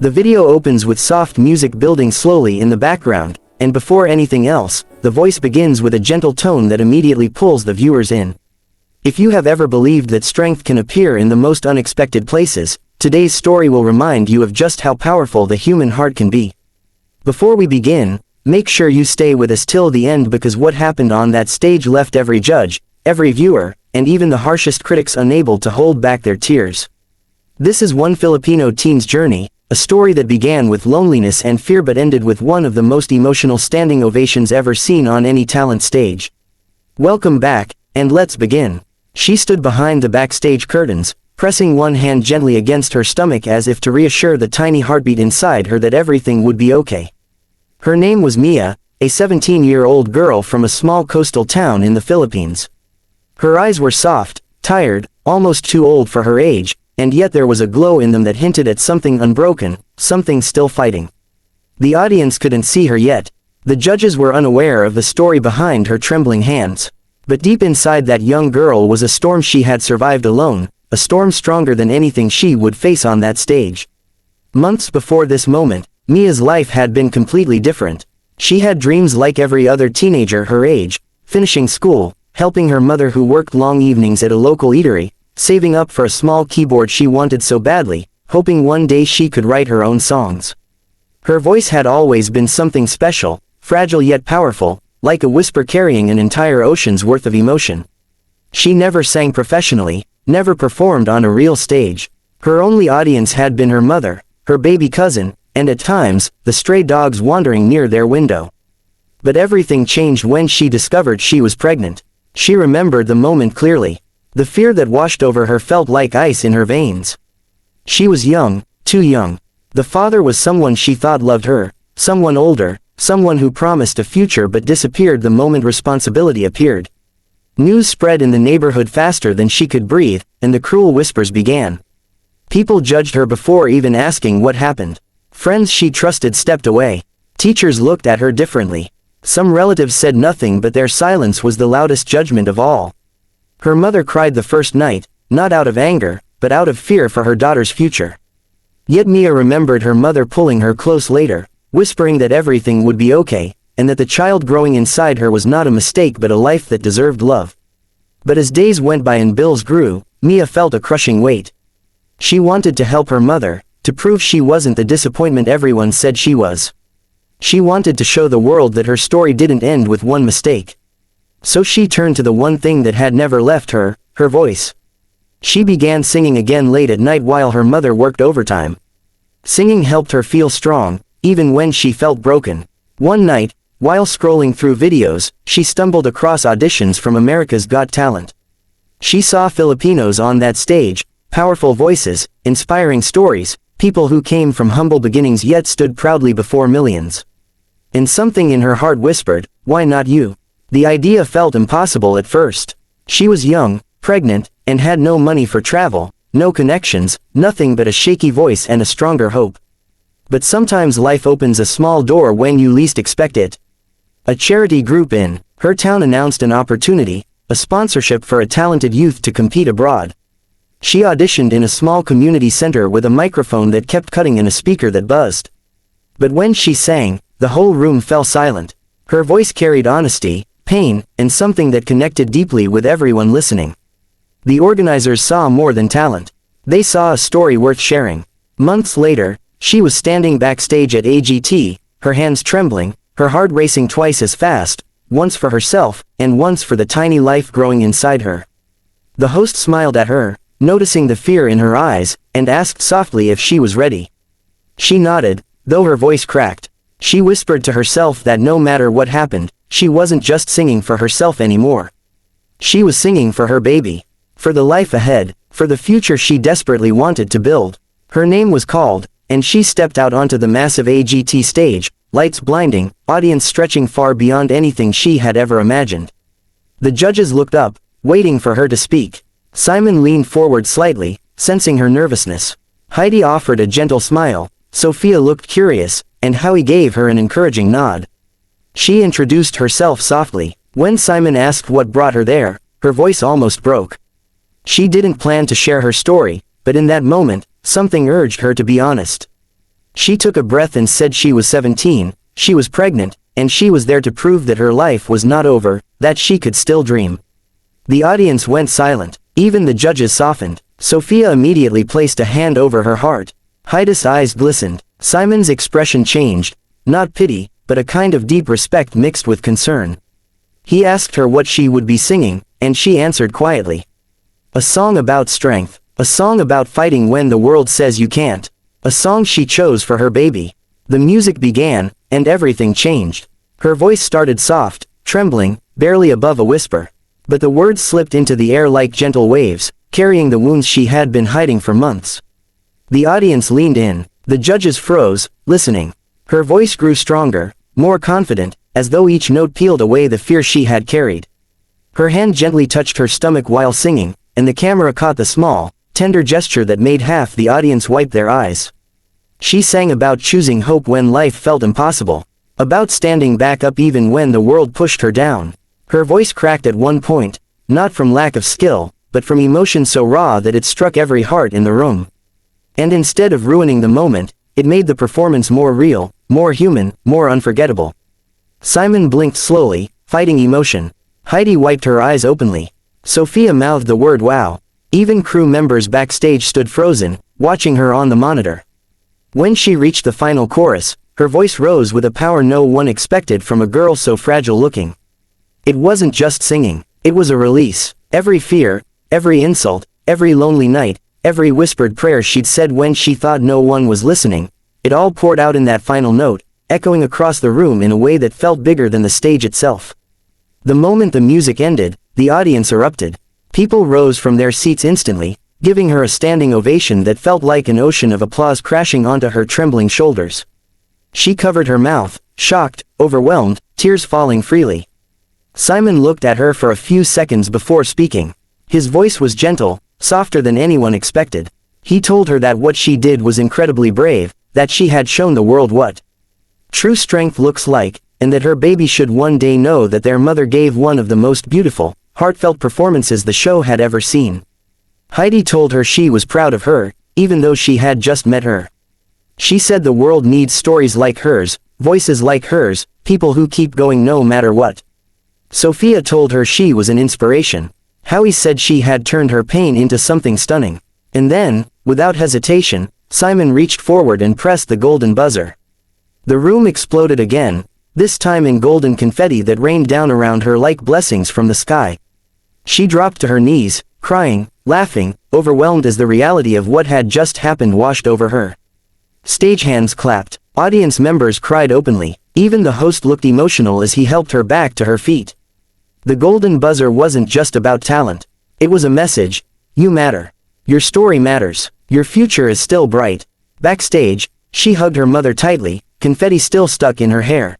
The video opens with soft music building slowly in the background, and before anything else, the voice begins with a gentle tone that immediately pulls the viewers in. If you have ever believed that strength can appear in the most unexpected places, today's story will remind you of just how powerful the human heart can be. Before we begin, make sure you stay with us till the end, because what happened on that stage left every judge, every viewer, and even the harshest critics unable to hold back their tears. This is one Filipino teen's journey, a story that began with loneliness and fear but ended with one of the most emotional standing ovations ever seen on any talent stage. Welcome back, and let's begin. She stood behind the backstage curtains, pressing one hand gently against her stomach as if to reassure the tiny heartbeat inside her that everything would be okay. Her name was Mia, a 17-year-old girl from a small coastal town in the Philippines. Her eyes were soft, tired, almost too old for her age, and yet there was a glow in them that hinted at something unbroken, something still fighting. The audience couldn't see her yet. The judges were unaware of the story behind her trembling hands. But deep inside that young girl was a storm she had survived alone, a storm stronger than anything she would face on that stage. Months before this moment, Mia's life had been completely different. She had dreams like every other teenager her age, finishing school, helping her mother who worked long evenings at a local eatery, saving up for a small keyboard she wanted so badly, hoping one day she could write her own songs. Her voice had always been something special, fragile yet powerful, like a whisper carrying an entire ocean's worth of emotion. She never sang professionally, never performed on a real stage. Her only audience had been her mother, her baby cousin, and at times, the stray dogs wandering near their window. But everything changed when she discovered she was pregnant. She remembered the moment clearly. The fear that washed over her felt like ice in her veins. She was young, too young. The father was someone she thought loved her, someone older, someone who promised a future but disappeared the moment responsibility appeared. News spread in the neighborhood faster than she could breathe, and the cruel whispers began. People judged her before even asking what happened. Friends she trusted stepped away. Teachers looked at her differently. Some relatives said nothing, but their silence was the loudest judgment of all. Her mother cried the first night, not out of anger, but out of fear for her daughter's future. Yet Mia remembered her mother pulling her close later, whispering that everything would be okay, and that the child growing inside her was not a mistake but a life that deserved love. But as days went by and bills grew, Mia felt a crushing weight. She wanted to help her mother, to prove she wasn't the disappointment everyone said she was. She wanted to show the world that her story didn't end with one mistake. So she turned to the one thing that had never left her, her voice. She began singing again late at night while her mother worked overtime. Singing helped her feel strong, even when she felt broken. One night, while scrolling through videos, she stumbled across auditions from America's Got Talent. She saw Filipinos on that stage, powerful voices, inspiring stories, people who came from humble beginnings yet stood proudly before millions. And something in her heart whispered, "Why not you?" The idea felt impossible at first. She was young, pregnant, and had no money for travel, no connections, nothing but a shaky voice and a stronger hope. But sometimes life opens a small door when you least expect it. A charity group in her town announced an opportunity, a sponsorship for a talented youth to compete abroad. She auditioned in a small community center with a microphone that kept cutting and a speaker that buzzed. But when she sang, the whole room fell silent. Her voice carried honesty, pain, and something that connected deeply with everyone listening. The organizers saw more than talent. They saw a story worth sharing. Months later, she was standing backstage at AGT, her hands trembling, her heart racing twice as fast, once for herself, and once for the tiny life growing inside her. The host smiled at her, noticing the fear in her eyes, and asked softly if she was ready. She nodded, though her voice cracked. She whispered to herself that no matter what happened, she wasn't just singing for herself anymore. She was singing for her baby. For the life ahead, for the future she desperately wanted to build. Her name was called, and she stepped out onto the massive AGT stage, lights blinding, audience stretching far beyond anything she had ever imagined. The judges looked up, waiting for her to speak. Simon leaned forward slightly, sensing her nervousness. Heidi offered a gentle smile, Sophia looked curious, and Howie gave her an encouraging nod. She introduced herself softly. When Simon asked what brought her there, her voice almost broke. She didn't plan to share her story, but in that moment, something urged her to be honest. She took a breath and said she was 17, she was pregnant, and she was there to prove that her life was not over, that she could still dream. The audience went silent. Even the judges softened. Sophia immediately placed a hand over her heart. Heidi's eyes glistened. Simon's expression changed. Not pity, but a kind of deep respect mixed with concern. He asked her what she would be singing, and she answered quietly. A song about strength. A song about fighting when the world says you can't. A song she chose for her baby. The music began, and everything changed. Her voice started soft, trembling, barely above a whisper. But the words slipped into the air like gentle waves, carrying the wounds she had been hiding for months. The audience leaned in. The judges froze, listening. Her voice grew stronger, more confident, as though each note peeled away the fear she had carried. Her hand gently touched her stomach while singing, and the camera caught the small, tender gesture that made half the audience wipe their eyes. She sang about choosing hope when life felt impossible. About standing back up even when the world pushed her down. Her voice cracked at one point, not from lack of skill, but from emotion so raw that it struck every heart in the room. And instead of ruining the moment, it made the performance more real, more human, more unforgettable. Simon blinked slowly, fighting emotion. Heidi wiped her eyes openly. Sophia mouthed the word wow. Even crew members backstage stood frozen, watching her on the monitor. When she reached the final chorus, her voice rose with a power no one expected from a girl so fragile-looking. It wasn't just singing, it was a release. Every fear, every insult, every lonely night, every whispered prayer she'd said when she thought no one was listening, it all poured out in that final note, echoing across the room in a way that felt bigger than the stage itself. The moment the music ended, the audience erupted. People rose from their seats instantly, giving her a standing ovation that felt like an ocean of applause crashing onto her trembling shoulders. She covered her mouth, shocked, overwhelmed, tears falling freely. Simon looked at her for a few seconds before speaking. His voice was gentle, softer than anyone expected. He told her that what she did was incredibly brave, that she had shown the world what true strength looks like, and that her baby should one day know that their mother gave one of the most beautiful, heartfelt performances the show had ever seen. Heidi told her she was proud of her, even though she had just met her. She said the world needs stories like hers, voices like hers, people who keep going no matter what. Sophia told her she was an inspiration. Howie said she had turned her pain into something stunning. And then, without hesitation, Simon reached forward and pressed the golden buzzer. The room exploded again, this time in golden confetti that rained down around her like blessings from the sky. She dropped to her knees, crying, laughing, overwhelmed as the reality of what had just happened washed over her. Stagehands clapped. Audience members cried openly. Even the host looked emotional as he helped her back to her feet. The golden buzzer wasn't just about talent. It was a message. You matter. Your story matters. Your future is still bright. Backstage, she hugged her mother tightly, confetti still stuck in her hair.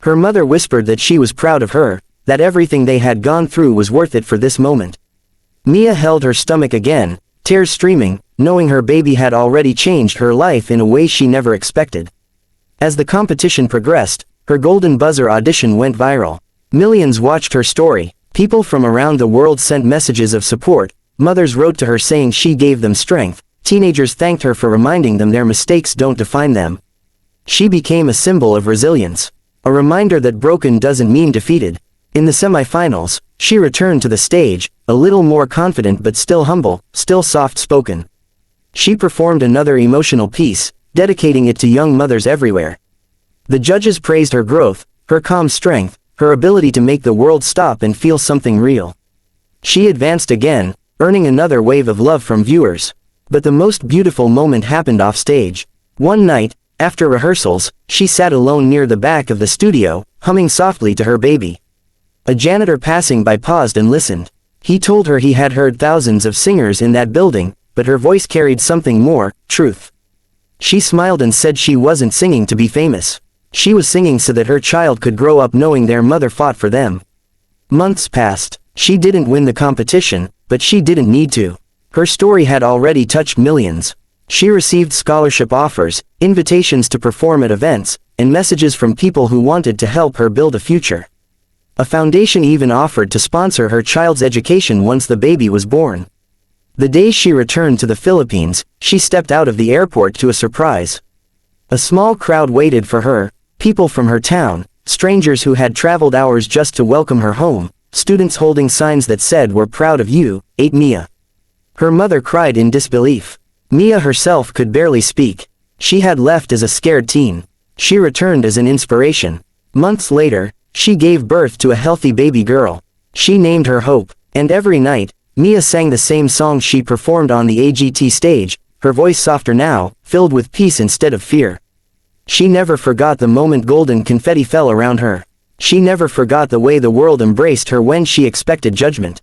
Her mother whispered that she was proud of her, that everything they had gone through was worth it for this moment. Mia held her stomach again, tears streaming, knowing her baby had already changed her life in a way she never expected. As the competition progressed, her golden buzzer audition went viral. Millions watched her story. People from around the world sent messages of support. Mothers wrote to her saying she gave them strength. Teenagers thanked her for reminding them their mistakes don't define them. She became a symbol of resilience. A reminder that broken doesn't mean defeated. In the semifinals, she returned to the stage, a little more confident but still humble, still soft-spoken. She performed another emotional piece, dedicating it to young mothers everywhere. The judges praised her growth, her calm strength, her ability to make the world stop and feel something real. She advanced again, earning another wave of love from viewers. But the most beautiful moment happened off stage. One night, after rehearsals, she sat alone near the back of the studio, humming softly to her baby. A janitor passing by paused and listened. He told her he had heard thousands of singers in that building, but her voice carried something more, truth. She smiled and said she wasn't singing to be famous. She was singing so that her child could grow up knowing their mother fought for them. Months passed. She didn't win the competition, but she didn't need to. Her story had already touched millions. She received scholarship offers, invitations to perform at events, and messages from people who wanted to help her build a future. A foundation even offered to sponsor her child's education once the baby was born. The day she returned to the Philippines, she stepped out of the airport to a surprise. A small crowd waited for her, people from her town, strangers who had traveled hours just to welcome her home, students holding signs that said "We're proud of you, 8 Mia." Her mother cried in disbelief. Mia herself could barely speak. She had left as a scared teen. She returned as an inspiration. Months later, she gave birth to a healthy baby girl. She named her Hope, and every night, Mia sang the same song she performed on the AGT stage, her voice softer now, filled with peace instead of fear. She never forgot the moment golden confetti fell around her. She never forgot the way the world embraced her when she expected judgment.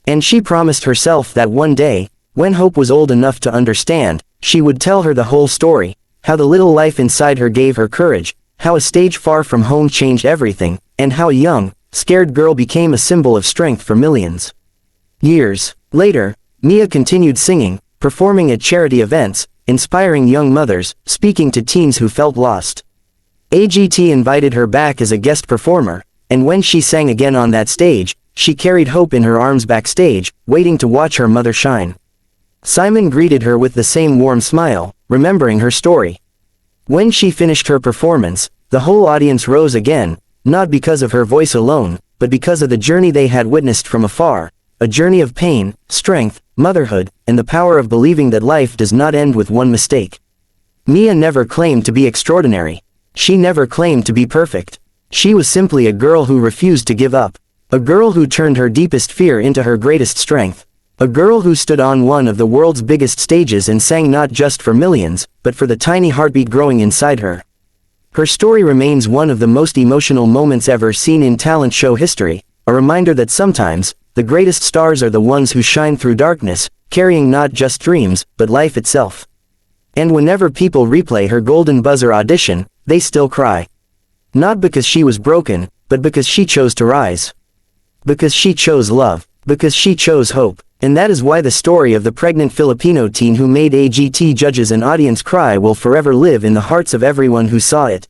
And she promised herself that one day, when Hope was old enough to understand, she would tell her the whole story, how the little life inside her gave her courage, how a stage far from home changed everything, and how a young, scared girl became a symbol of strength for millions. Years later, Mia continued singing, performing at charity events, inspiring young mothers, speaking to teens who felt lost. AGT invited her back as a guest performer, and when she sang again on that stage, she carried Hope in her arms backstage, waiting to watch her mother shine. Simon greeted her with the same warm smile, remembering her story. When she finished her performance, the whole audience rose again, not because of her voice alone, but because of the journey they had witnessed from afar, a journey of pain, strength, motherhood, and the power of believing that life does not end with one mistake. Mia never claimed to be extraordinary. She never claimed to be perfect. She was simply a girl who refused to give up. A girl who turned her deepest fear into her greatest strength. A girl who stood on one of the world's biggest stages and sang not just for millions, but for the tiny heartbeat growing inside her. Her story remains one of the most emotional moments ever seen in talent show history, a reminder that sometimes, the greatest stars are the ones who shine through darkness, carrying not just dreams, but life itself. And whenever people replay her golden buzzer audition, they still cry. Not because she was broken, but because she chose to rise. Because she chose love. Because she chose hope. And that is why the story of the pregnant Filipino teen who made AGT judges and audience cry will forever live in the hearts of everyone who saw it.